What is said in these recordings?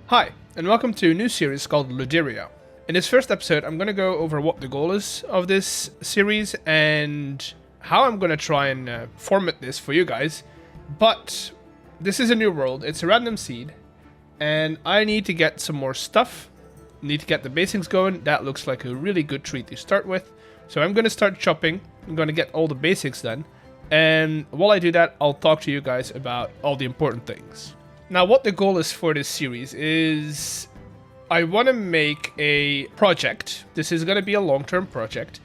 Hi, and welcome to a new series called Luderia. In this first episode, I'm going to go over what the goal is of this series and how I'm going to try and format this for you guys. But this is a new world, it's a random seed, and I need to get some more stuff. Need to get the basics going. That looks like a really good tree to start with. So I'm going to start chopping. I'm going to get all the basics done. And while I do that, I'll talk to you guys about all the important things. Now, what the goal is for this series is I want to make a project. This is going to be a long-term project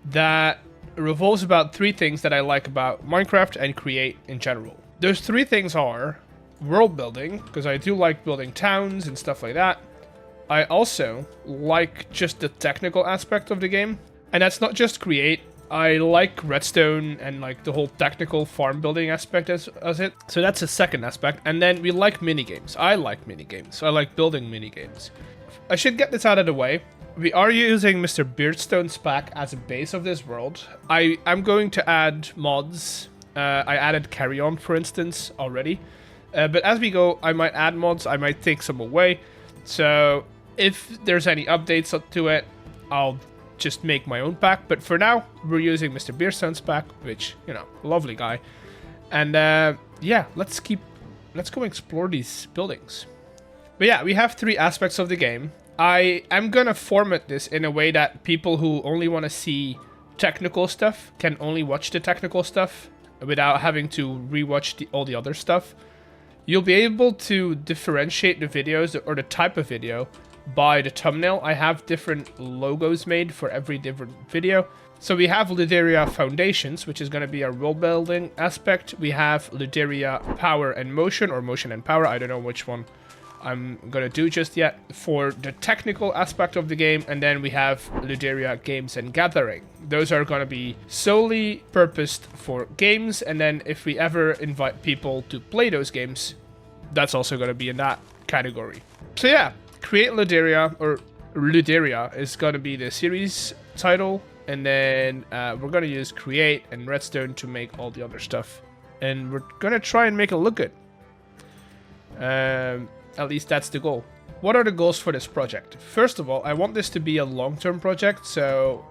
that revolves about three things that I like about Minecraft and Create in general. Those three things are world building, because I do like building towns and stuff like that. I also like just the technical aspect of the game, and that's not just Create. I like redstone and like the whole technical farm building aspect as it. So that's a second aspect. And then we like minigames. I like minigames. I like building minigames. I should get this out of the way. We are using Mr. Beardstone's pack as a base of this world. I'm going to add mods. I added Carry On, for instance, already. But as we go, I might add mods. I might take some away. So if there's any updates to it, I'll just make my own pack. But for now, we're using Mr. Beardstone's pack, which, you know, lovely guy. And yeah, let's go explore these buildings. But yeah, we have three aspects of the game. I am gonna format this in a way that people who only want to see technical stuff can only watch the technical stuff without having to rewatch all the other stuff. You'll be able to differentiate the videos or the type of video by the thumbnail. I have different logos made for every different video. So we have Luderia Foundations, which is going to be our world building aspect. We have Luderia Power and Motion, or Motion and Power. I don't know which one I'm going to do just yet, for the technical aspect of the game. And then we have Luderia Games and Gathering. Those are going to be solely purposed for games. And then if we ever invite people to play those games, that's also going to be in that category. So yeah, Create Luderia, or Luderia, is going to be the series title. And then we're going to use Create and Redstone to make all the other stuff. And we're going to try and make it look good. At least that's the goal. What are the goals for this project? First of all, I want this to be a long-term project. So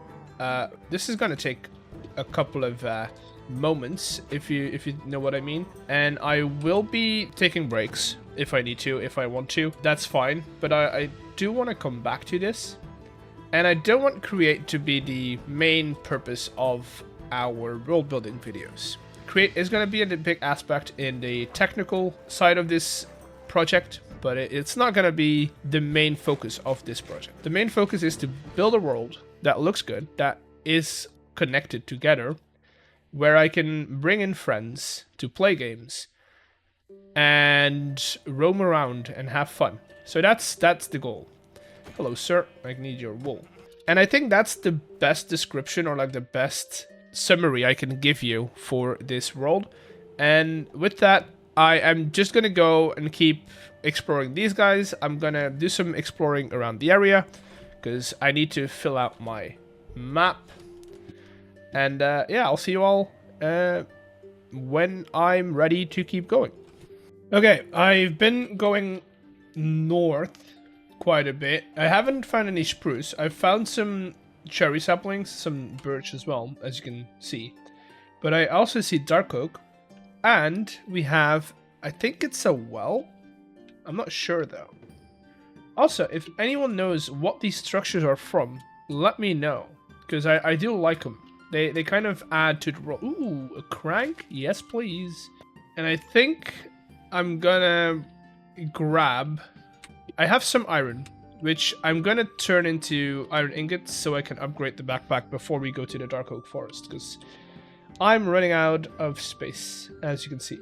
this is going to take a couple of moments, if you know what I mean. And I will be taking breaks if I need to, if I want to. That's fine. But I do want to come back to this. And I don't want Create to be the main purpose of our world building videos. Create is going to be a big aspect in the technical side of this project, but it's not going to be the main focus of this project. The main focus is to build a world that looks good, that is connected together, where I can bring in friends to play games and roam around and have fun. So that's the goal. Hello, sir. I need your wool. And I think that's the best description, or like the best summary I can give you for this world. And with that, I am just going to go and keep exploring these guys. I'm going to do some exploring around the area because I need to fill out my map. And yeah, I'll see you all when I'm ready to keep going. Okay, I've been going north quite a bit. I haven't found any spruce. I've found some cherry saplings, some birch as well, as you can see. But I also see dark oak. And we have, I think it's a well. I'm not sure though. Also, if anyone knows what these structures are from, let me know. Because I do like them. They kind of add to the world. Ooh, a crank? Yes, please. And I think I'm gonna grab... I have some iron, which I'm gonna turn into iron ingots so I can upgrade the backpack before we go to the dark oak forest. Because I'm running out of space, as you can see.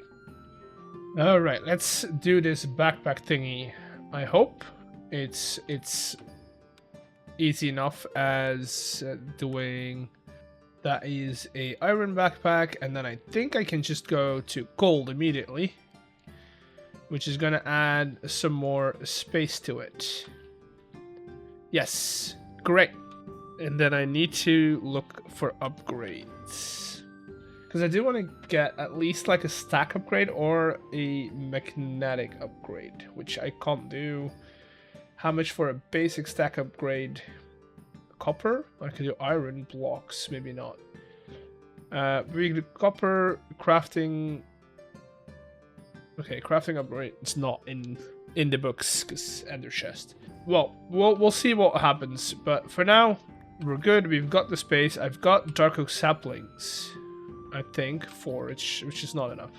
Alright, let's do this backpack thingy. I hope it's easy enough as doing... That is a iron backpack, and then I think I can just go to gold immediately, which is going to add some more space to it. Yes, great. And then I need to look for upgrades. Because I do want to get at least like a stack upgrade or a magnetic upgrade, which I can't do. How much for a basic stack upgrade? Copper? I could do iron blocks, maybe not. We could do copper, crafting. Okay, crafting upgrade. It's not in the books because ender chest. Well, we'll see what happens, but for now we're good. We've got the space. I've got dark oak saplings. I think 4, which is not enough.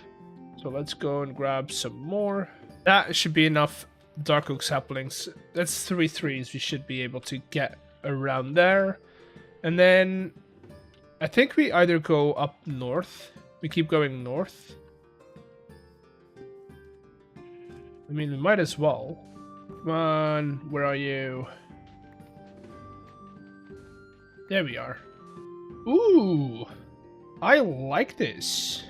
So let's go and grab some more. That should be enough dark oak saplings. That's 3 3s. We should be able to get around there. And then I think we either go up north. We keep going north. I mean, we might as well. Come on, where are you? There we are. Ooh! I like this.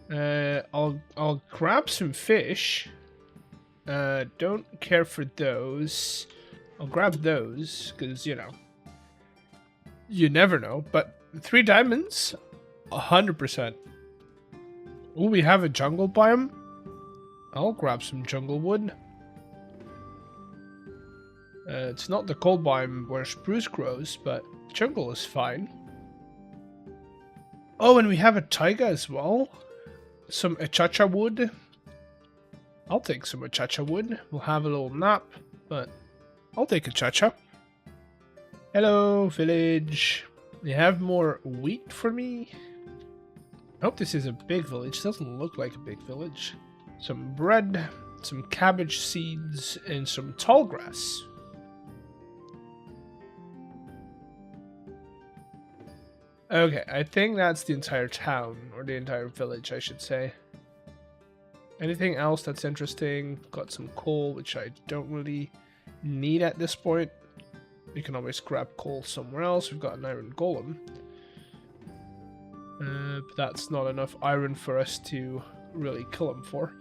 I'll grab some fish. Don't care for those. I'll grab those because you know. You never know. But 3 diamonds, 100%. Ooh, we have a jungle biome. I'll grab some jungle wood. It's not the cold biome where spruce grows, but jungle is fine. Oh, and we have a taiga as well. Some achacha wood. I'll take some achacha wood. We'll have a little nap, but I'll take achacha. Hello, village. You have more wheat for me? I hope this is a big village. Doesn't look like a big village. Some bread, some cabbage seeds, and some tall grass. Okay, I think that's the entire town, or the entire village, I should say. Anything else that's interesting? Got some coal, which I don't really need at this point. You can always grab coal somewhere else. We've got an iron golem. But that's not enough iron for us to really kill him for.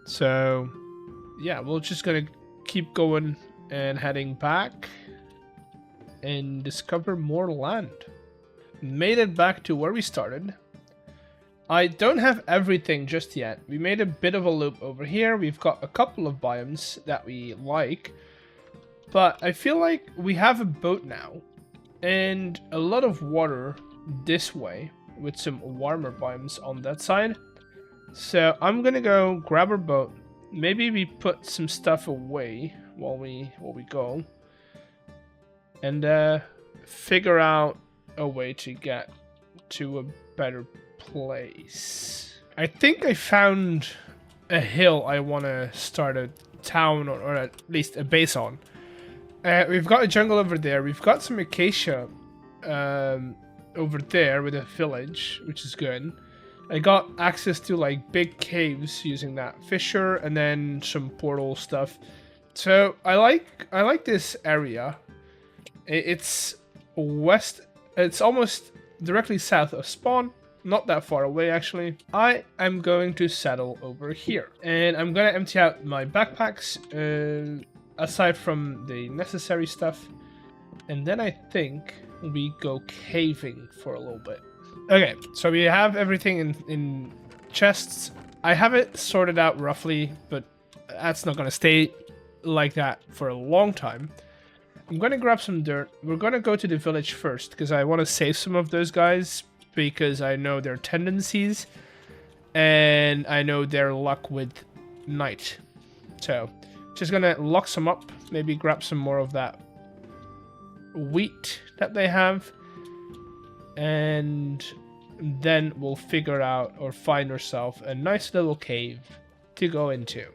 So, yeah, we're just gonna keep going and heading back and discover more land. Made it back to where we started. I don't have everything just yet. We made a bit of a loop over here. We've got a couple of biomes that we like. But I feel like we have a boat now. And a lot of water this way. With some warmer biomes on that side. So I'm gonna go grab our boat. Maybe we put some stuff away while we go. And figure out a way to get to a better place. I think I found a hill I want to start a town or at least a base on. We've got a jungle over there. We've got some acacia over there with a village, which is good. I got access to like big caves using that fissure and then some portal stuff. So I like this area. It's west. It's almost directly south of spawn. Not that far away, actually. I am going to settle over here. And I'm going to empty out my backpacks, aside from the necessary stuff. And then I think we go caving for a little bit. Okay, so we have everything in chests. I have it sorted out roughly, but that's not going to stay like that for a long time. I'm going to grab some dirt. We're going to go to the village first, because I want to save some of those guys, because I know their tendencies, and I know their luck with night. So, just going to lock some up, maybe grab some more of that wheat that they have, and then we'll figure out or find ourselves a nice little cave to go into.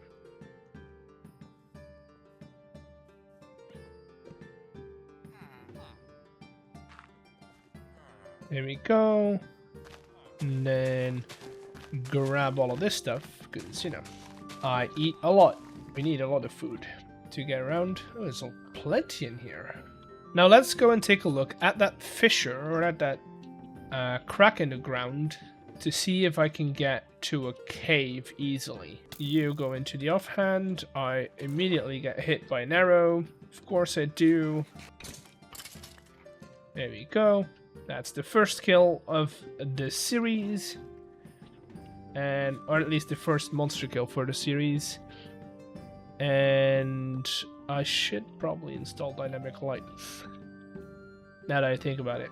There we go. And then grab all of this stuff, because, you know, I eat a lot. We need a lot of food to get around. Oh, there's plenty in here. Now let's go and take a look at that fissure, or at that crack in the ground, to see if I can get to a cave easily. You go into the offhand. I immediately get hit by an arrow. Of course I do. There we go. That's the first kill of the series. Or at least the first monster kill for the series. And I should probably install dynamic light. Now that I think about it.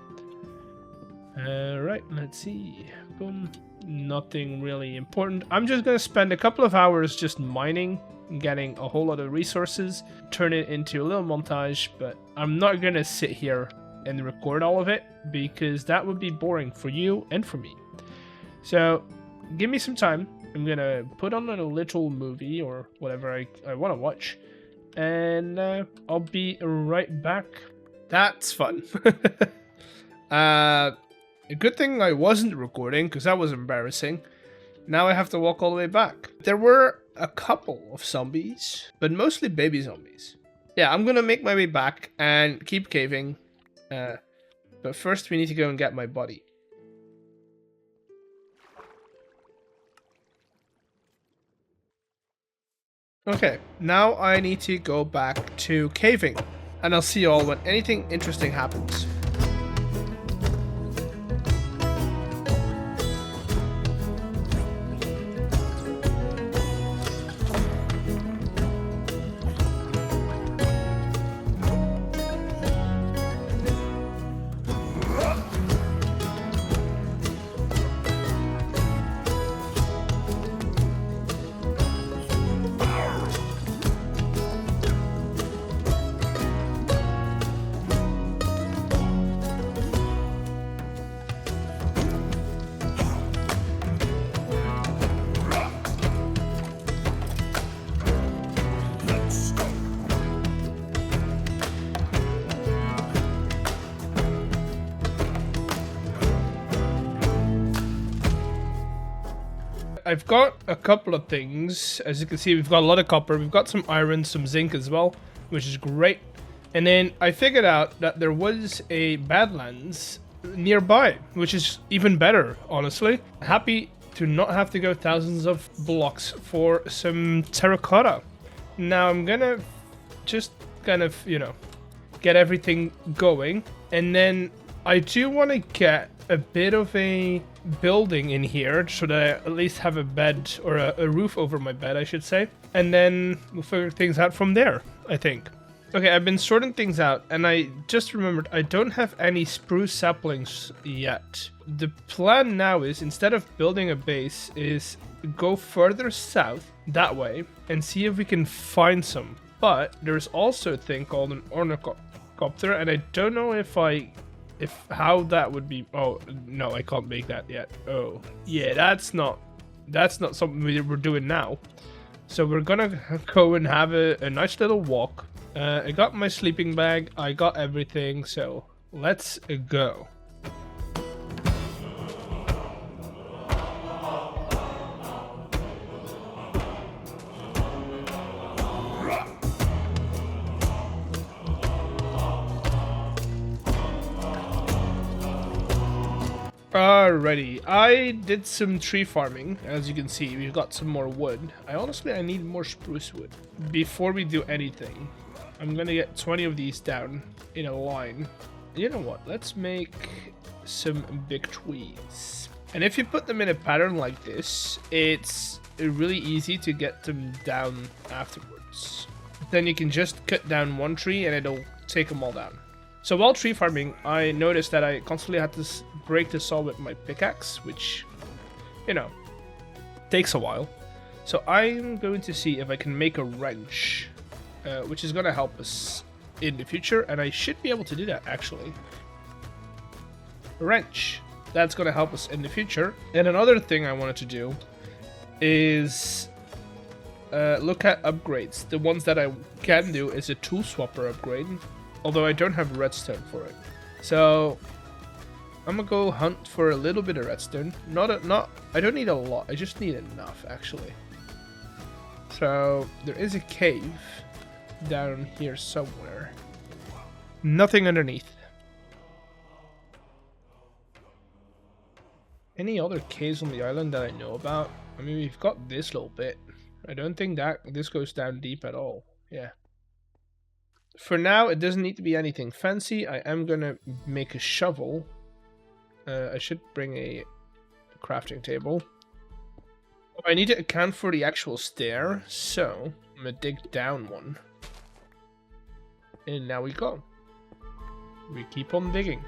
Right, let's see. Boom. Nothing really important. I'm just gonna spend a couple of hours just mining, getting a whole lot of resources, turn it into a little montage, but I'm not gonna sit here and record all of it because that would be boring for you and for me. So give me some time. I'm gonna put on a little movie or whatever I want to watch, and I'll be right back. That's fun. A good thing I wasn't recording, because that was embarrassing. Now I have to walk all the way back. There were a couple of zombies, but mostly baby zombies. Yeah, I'm gonna make my way back and keep caving. But first we need to go and get my body. Okay, now I need to go back to caving. And I'll see you all when anything interesting happens. I've got a couple of things. As you can see, we've got a lot of copper. We've got some iron, some zinc as well, which is great. And then I figured out that there was a Badlands nearby, which is even better, honestly. Happy to not have to go thousands of blocks for some terracotta. Now I'm gonna just kind of, get everything going. And then I do want to get a bit of a building in here so that I at least have a bed or a roof over my bed, I should say. And then we'll figure things out from there, I think. Okay, I've been sorting things out and I just remembered I don't have any spruce saplings yet. The plan now is, instead of building a base, is go further south that way and see if we can find some. But there's also a thing called an ornithopter, and I don't know how that would be. Oh no, I can't make that yet. Oh yeah, that's not something we're doing now. So we're gonna go and have a nice little walk. I got my sleeping bag, I got everything, so let's go. Alrighty, I did some tree farming. As you can see, we've got some more wood. I need more spruce wood. Before we do anything, I'm gonna get 20 of these down in a line. You know what, let's make some big trees. And if you put them in a pattern like this, it's really easy to get them down afterwards. Then you can just cut down one tree and it'll take them all down. So while tree farming, I noticed that I constantly had to break the saw with my pickaxe, which, takes a while. So I'm going to see if I can make a wrench, which is going to help us in the future, and I should be able to do that, actually. A wrench. That's going to help us in the future. And another thing I wanted to do is look at upgrades. The ones that I can do is a tool swapper upgrade, although I don't have redstone for it. So I'm gonna go hunt for a little bit of redstone. I don't need a lot, I just need enough, actually. So there is a cave down here somewhere. Nothing underneath. Any other caves on the island that I know about? I mean, we've got this little bit. I don't think that this goes down deep at all. Yeah. For now, it doesn't need to be anything fancy. I am gonna make a shovel I should bring a crafting table. Oh, I need to account for the actual stair, so I'm gonna dig down one. And now we go. We keep on digging.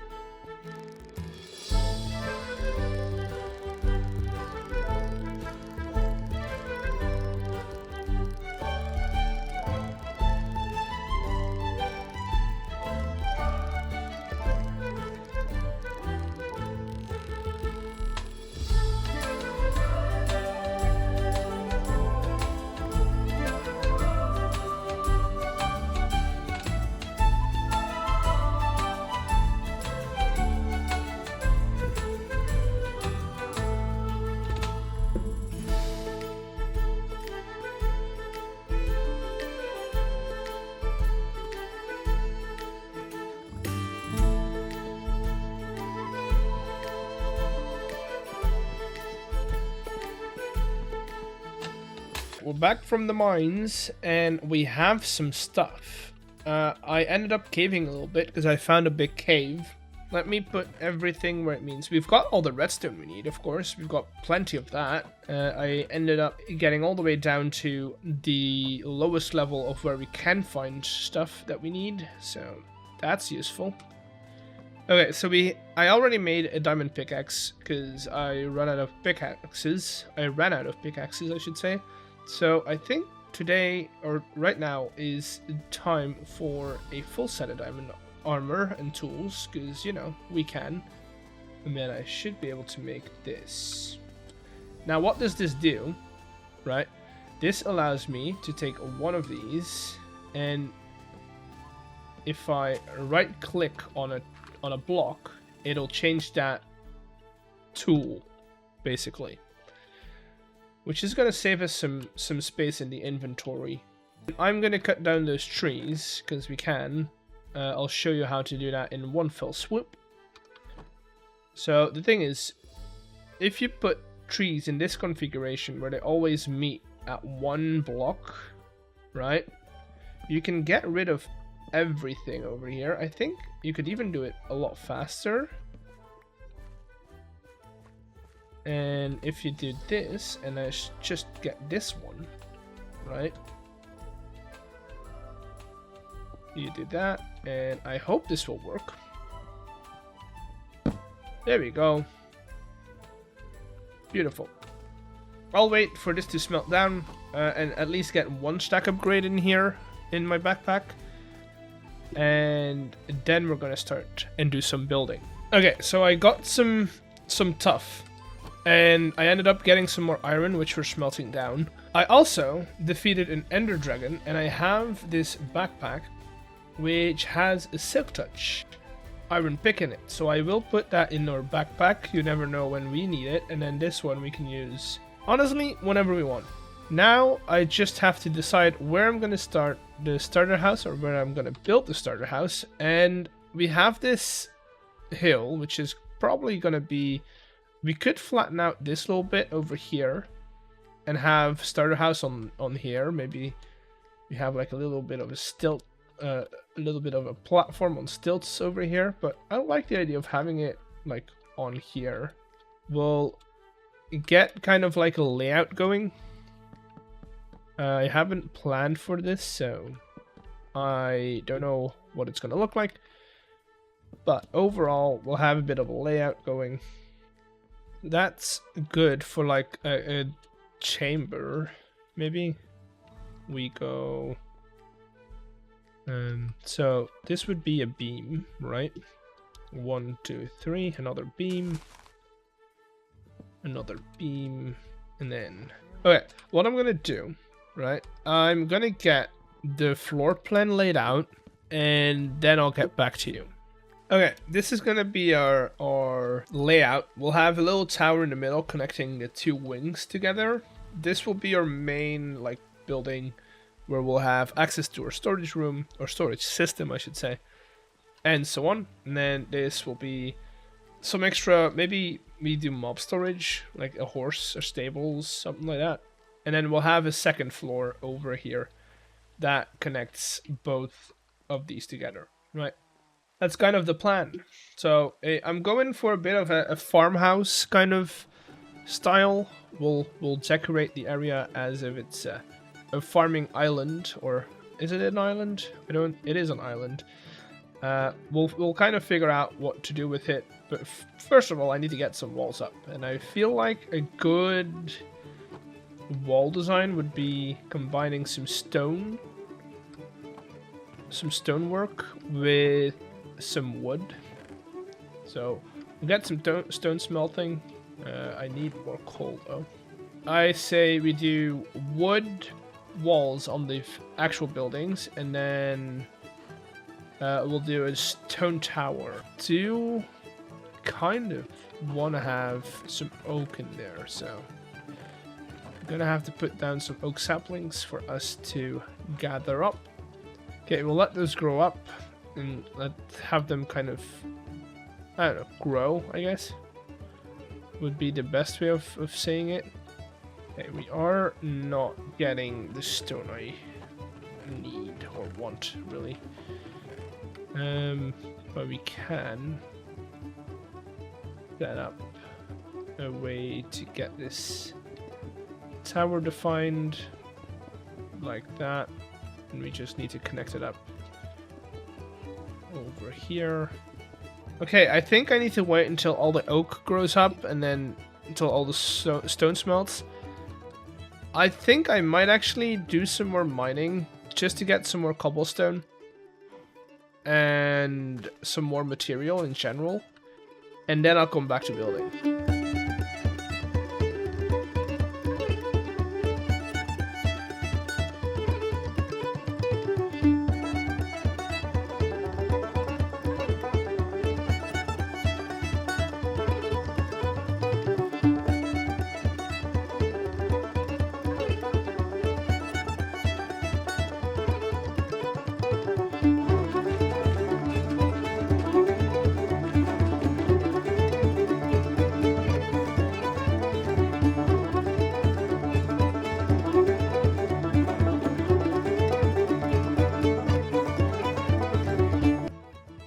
We're back from the mines, and we have some stuff. I ended up caving a little bit because I found a big cave. Let me put everything where it means. We've got all the redstone we need, of course. We've got plenty of that. I ended up getting all the way down to the lowest level of where we can find stuff that we need, so that's useful. Okay, so I already made a diamond pickaxe because I ran out of pickaxes. I should say. So I think today, or right now, is time for a full set of diamond armor and tools, because, you know, we can. And then I should be able to make this. Now, what does this do? Right? This allows me to take one of these, and if I right-click on a block, it'll change that tool, basically. Which is going to save us some space in the inventory. I'm going to cut down those trees, because we can. I'll show you how to do that in one fell swoop. So the thing is, if you put trees in this configuration where they always meet at one block, right? You can get rid of everything over here. I think you could even do it a lot faster. And if you do this, and I just get this one, right? You do that, and I hope this will work. There we go. Beautiful. I'll wait for this to smelt down, and at least get one stack upgrade in here, in my backpack. And then we're gonna start and do some building. Okay, so I got some tuff. And I ended up getting some more iron, which we're smelting down. I also defeated an ender dragon, and I have this backpack, which has a silk touch iron pick in it. So I will put that in our backpack. You never know when we need it. And then this one we can use, honestly, whenever we want. Now I just have to decide where I'm going to start the starter house, or where I'm going to build the starter house. And we have this hill, which is probably going to be... We could flatten out this little bit over here and have starter house on here. Maybe we have like a little bit of a stilt, a little bit of a platform on stilts over here. But I like the idea of having it like on here. We'll get kind of like a layout going. I haven't planned for this, so I don't know what it's going to look like. But overall, we'll have a bit of a layout going. That's good for like a chamber, maybe. We go... so this would be a beam, right? 1, 2, 3, another beam. Another beam, and then... Okay, what I'm gonna do, right? I'm gonna get the floor plan laid out, and then I'll get back to you. Okay, this is gonna be our layout. We'll have a little tower in the middle connecting the two wings together. This will be our main like building where we'll have access to our storage room, or storage system I should say, and so on. And then this will be some extra, maybe we do mob storage, like a horse or stables, something like that. And then we'll have a second floor over here that connects both of these together, right? that's kind of the plan. So I'm going for a bit of a farmhouse kind of style. We'll decorate the area as if it's a farming island, or is it an island? I don't. It is an island. We'll kind of figure out what to do with it. But first of all, I need to get some walls up, and I feel like a good wall design would be combining some stonework with some wood. So we'll get some stone smelting. I need more coal though. I say we do wood walls on the actual buildings, and then we'll do a stone tower. Do kind of want to have some oak in there, so I'm gonna have to put down some oak saplings for us to gather up. Okay, we'll let those grow up and have them kind of, I don't know, grow, I guess, would be the best way of saying it. Okay, we are not getting the stone I need or want, really. But we can set up a way to get this tower defined like that, and we just need to connect it up over here. Okay, I think I need to wait until all the oak grows up and then until all the stone smelts. I think I might actually do some more mining just to get some more cobblestone and some more material in general, and then I'll come back to building.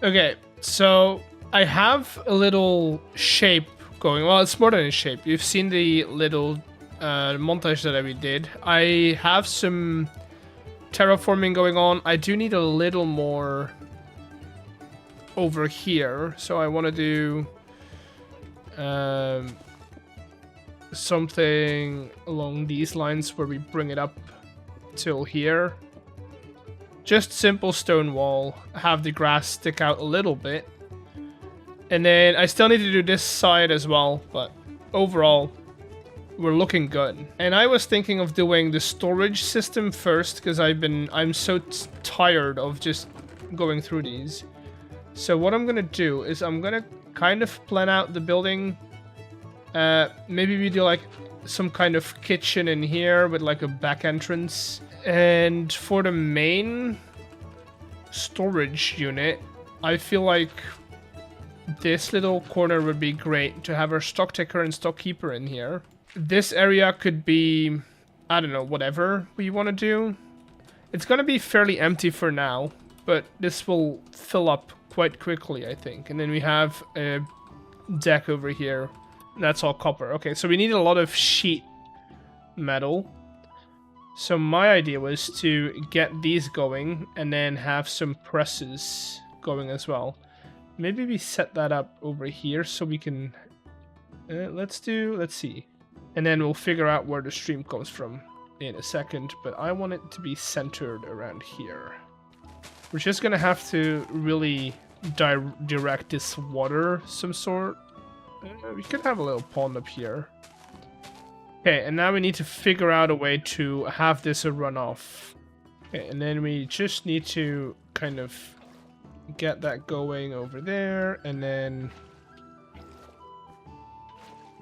Okay, so I have a little shape going. Well, it's more than a shape. You've seen the little montage that we did. I have some terraforming going on. I do need a little more over here. So I want to do something along these lines where we bring it up till here. Just simple stone wall, have the grass stick out a little bit. And then I still need to do this side as well, but overall, we're looking good. And I was thinking of doing the storage system first, because I'm so tired of just going through these. So what I'm gonna do is I'm gonna kind of plan out the building. Maybe we do like some kind of kitchen in here with like a back entrance. And for the main storage unit, I feel like this little corner would be great to have our stock taker and stock keeper in here. This area could be, I don't know, whatever we want to do. It's going to be fairly empty for now, but this will fill up quite quickly, I think. And then we have a deck over here. That's all copper. Okay, so we need a lot of sheet metal. So my idea was to get these going and then have some presses going as well. Maybe we set that up over here so we can... let's see. And then we'll figure out where the stream comes from in a second. But I want it to be centered around here. We're just going to have to really direct this water some sort. We could have a little pond up here. Okay, and now we need to figure out a way to have this a runoff. Okay, and then we just need to kind of get that going over there, and then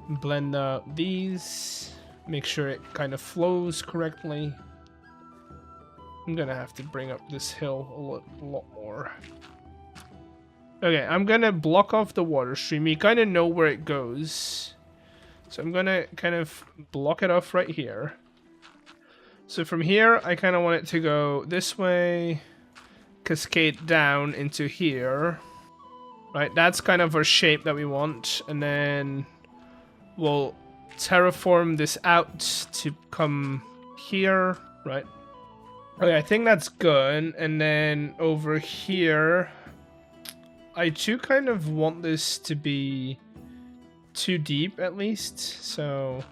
blend out these. Make sure it kind of flows correctly. I'm gonna have to bring up this hill a lot more. Okay, I'm gonna block off the water stream. You kind of know where it goes. So I'm gonna kind of block it off right here. So from here, I kind of want it to go this way, cascade down into here. Right, that's kind of our shape that we want. And then we'll terraform this out to come here, right? Okay, I think that's good. And then over here, I do kind of want this to be too deep at least. So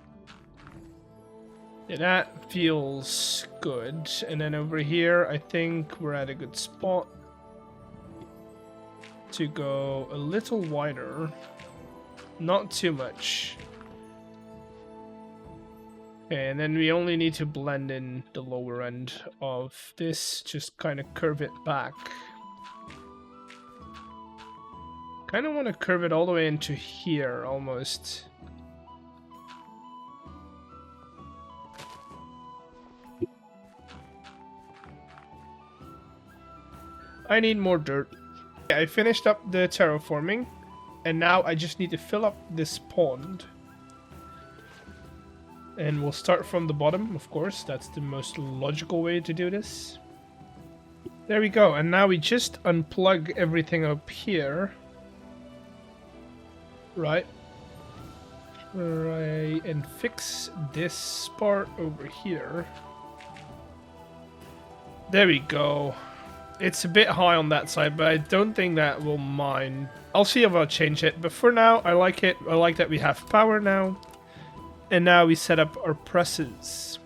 yeah, that feels good. And then over here, I think we're at a good spot to go a little wider. Not too much. Okay, and then we only need to blend in the lower end of this, just kind of curve it back. Kind of want to curve it all the way into here, almost. I need more dirt. I finished up the terraforming, and now I just need to fill up this pond. And we'll start from the bottom, of course. That's the most logical way to do this. There we go, and now we just unplug everything up here. Right, and fix this part over here. There we go. It's a bit high on that side, but I don't think that will mind. I'll see if I'll change it, but for now, I like it. I like that we have power now. And now we set up our presses.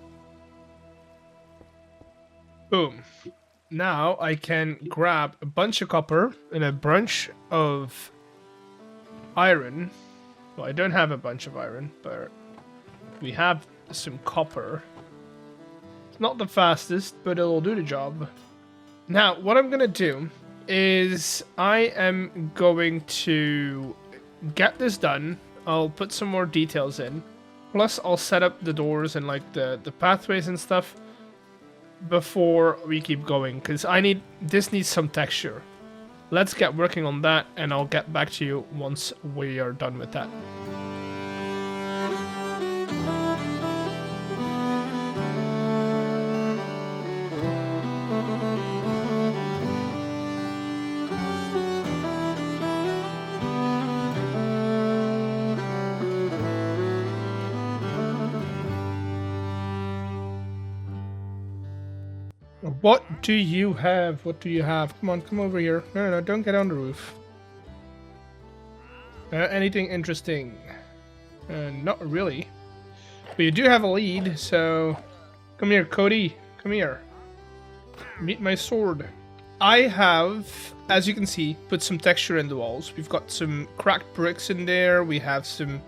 Boom. Now I can grab a bunch of copper and a bunch of iron. Well, I don't have a bunch of iron, but we have some copper. It's not the fastest, but it'll do the job. Now, what I'm gonna do is I am going to get this done. I'll put some more details in. Plus, I'll set up the doors and like the pathways and stuff before we keep going, because this needs some texture. Let's get working on that, and I'll get back to you once we are done with that. What do you have? What do you have? Come on, come over here. No, don't get on the roof. Anything interesting? Not really. But you do have a lead, so... Come here, Cody. Come here. Meet my sword. I have, as you can see, put some texture in the walls. We've got some cracked bricks in there. We have some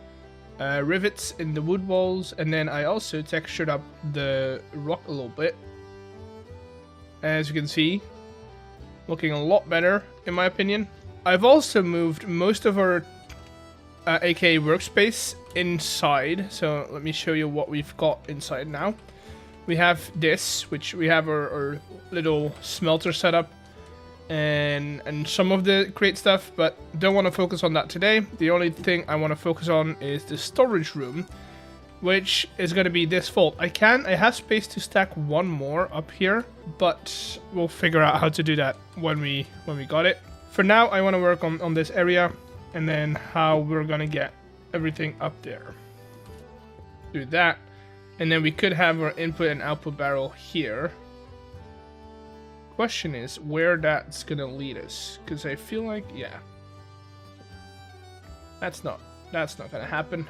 rivets in the wood walls. And then I also textured up the rock a little bit. As you can see, looking a lot better, in my opinion. I've also moved most of our AKA workspace inside. So let me show you what we've got inside now. We have this, which we have our little smelter setup and some of the crate stuff, but don't want to focus on that today. The only thing I want to focus on is the storage room, which is going to be this vault. I have space to stack one more up here, but we'll figure out how to do that when we got it. For now, I want to work on this area and then how we're going to get everything up there. Do that, and then we could have our input and output barrel here. Question is where that's going to lead us, because I feel like, yeah, that's not going to happen.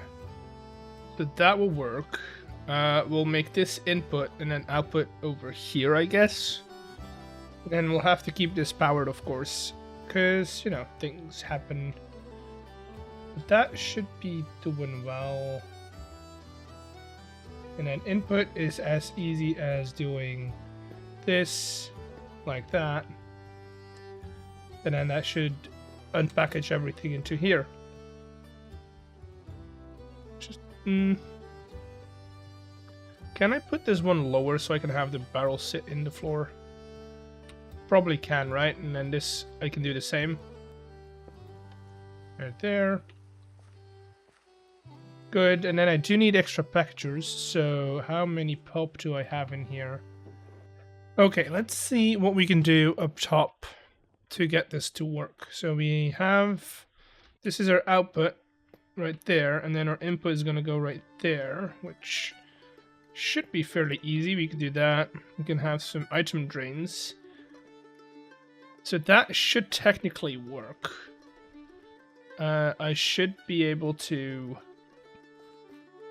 But that will work. We'll make this input and then output over here, I guess. Then we'll have to keep this powered, of course, because, you know, things happen. But that should be doing well. And then input is as easy as doing this, like that. And then that should unpackage everything into here. Can I put this one lower so I can have the barrel sit in the floor? Probably can, right? And then this, I can do the same. Right there. Good, and then I do need extra packagers, so how many pulp do I have in here? Okay, let's see what we can do up top. to get this to work. So we have, this is our output right there, and then our input is going to go right there, which should be fairly easy. We can do that. We can have some item drains. So that should technically work. I should be able to...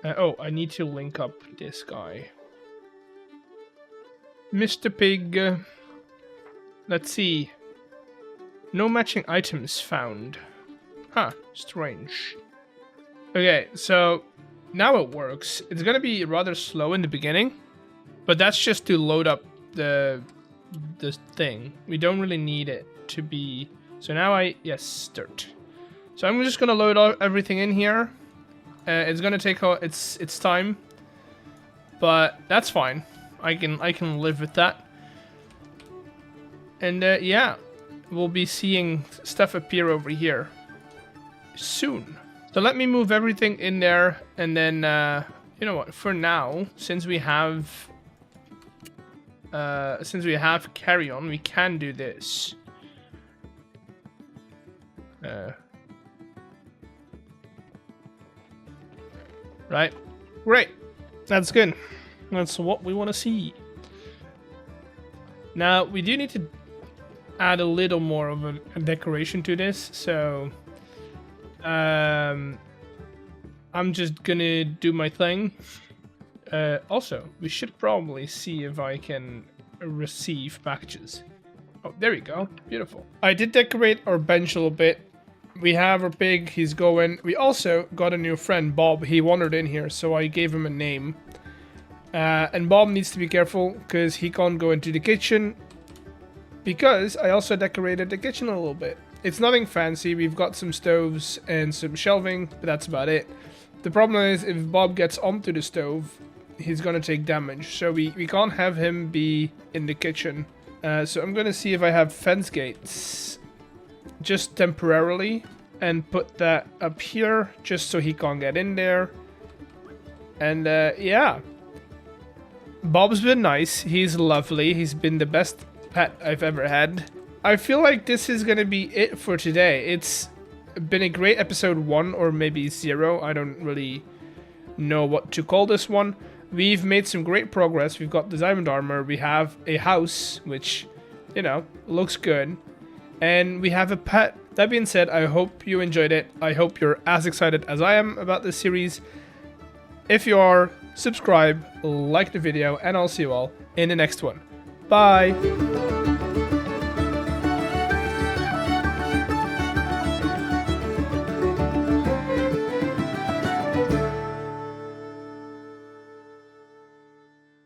oh, I need to link up this guy. Mr. Pig. Let's see. No matching items found. Huh, strange. Okay, so now it works. It's gonna be rather slow in the beginning, but that's just to load up the thing. We don't really need it to be... So now yes, start. So I'm just gonna load everything in here. It's gonna take its time, but that's fine. I can live with that. And yeah, we'll be seeing stuff appear over here soon. So let me move everything in there, and then you know what? For now, since we have carry on, we can do this. Right, great. That's good. That's what we want to see. Now we do need to add a little more of a decoration to this, so I'm just gonna do my thing. Also, we should probably see if I can receive packages. Oh, there we go. Beautiful. I did decorate our bench a little bit. We have our pig. He's going. We also got a new friend, Bob. He wandered in here, so I gave him a name. And Bob needs to be careful because he can't go into the kitchen, because I also decorated the kitchen a little bit. It's nothing fancy. We've got some stoves and some shelving, but that's about it. The problem is if Bob gets onto the stove, he's gonna take damage. So we can't have him be in the kitchen. So I'm gonna see if I have fence gates just temporarily and put that up here just so he can't get in there. And yeah, Bob's been nice. He's lovely. He's been the best pet I've ever had. I feel like this is gonna be it for today. It's been a great episode 1 or maybe 0. I don't really know what to call this one. We've made some great progress. We've got the diamond armor. We have a house, which, you know, looks good. And we have a pet. That being said, I hope you enjoyed it. I hope you're as excited as I am about this series. If you are, subscribe, like the video, and I'll see you all in the next one. Bye!